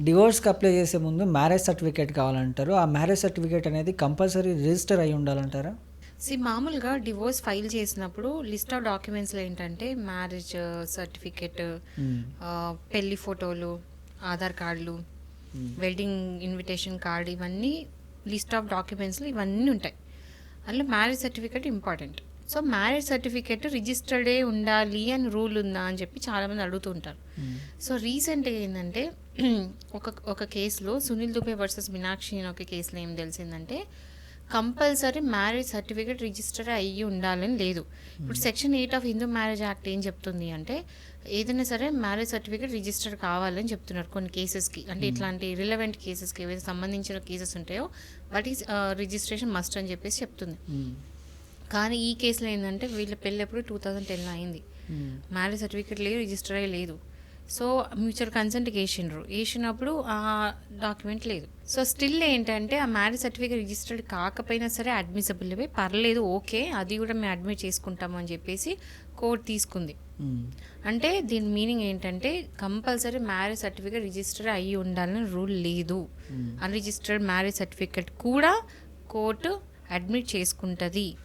డివోర్స్‌కి apply చేసే ముందు marriage certificate కావాలంటారు. ఆ మ్యారేజ్ సర్టిఫికేట్ అనేది కంపల్సరీ రిజిస్టర్ అయ్యి ఉండాలంటారా? మామూలుగా డివోర్స్ ఫైల్ చేసినప్పుడు లిస్ట్ ఆఫ్ డాక్యుమెంట్స్లో ఏంటంటే మ్యారేజ్ సర్టిఫికేట్, హ్మ్. పెళ్లి ఫోటోలు, ఆధార్ కార్డులు, వెడ్డింగ్ ఇన్విటేషన్ కార్డు, ఇవన్నీ లిస్ట్ ఆఫ్ డాక్యుమెంట్స్లో ఇవన్నీ ఉంటాయి. అందులో marriage certificate important. So marriage certificate రిజిస్టర్డే ఉండాలి అని రూల్ ఉందా అని చెప్పి చాలామంది అడుగుతుంటారు. సో రీసెంట్గా ఏంటంటే ఒక కేసులో సునీల్ దుబే వర్సెస్ మీనాక్షి అని ఒక కేసులో ఏం తెలిసిందంటే కంపల్సరీ మ్యారేజ్ సర్టిఫికేట్ రిజిస్టర్ అయ్యి ఉండాలని లేదు. ఇప్పుడు section 8 of Hindu marriage act ఏం చెప్తుంది అంటే ఏదైనా సరే మ్యారేజ్ సర్టిఫికేట్ రిజిస్టర్ కావాలని చెప్తున్నారు కొన్ని కేసెస్కి. అంటే ఇట్లాంటి రిలవెంట్ కేసెస్కి ఏవైతే సంబంధించిన కేసెస్ ఉంటాయో వాటి రిజిస్ట్రేషన్ మస్ట్ అని చెప్పేసి చెప్తుంది. కానీ ఈ కేసులో ఏంటంటే వీళ్ళ పెళ్ళి ఎప్పుడు 2010లో అయింది. మ్యారేజ్ సర్టిఫికేట్ లేదు, రిజిస్టర్ అయ్యి లేదు. సో మ్యూచువల్ కన్సెంట్కి వేసినప్పుడు ఆ డాక్యుమెంట్ లేదు. సో స్టిల్ ఏంటంటే ఆ మ్యారేజ్ సర్టిఫికేట్ రిజిస్టర్డ్ కాకపోయినా సరే అడ్మిసబుల్ పర్లేదు, ఓకే అది కూడా మేము అడ్మిట్ చేసుకుంటాము అని చెప్పేసి కోర్టు తీసుకుంది. అంటే దీని మీనింగ్ ఏంటంటే కంపల్సరీ మ్యారేజ్ సర్టిఫికేట్ రిజిస్టర్ అయ్యి ఉండాలని రూల్ లేదు. అన్రిజిస్టర్డ్ మ్యారేజ్ సర్టిఫికేట్ కూడా కోర్టు అడ్మిట్ చేసుకుంటుంది.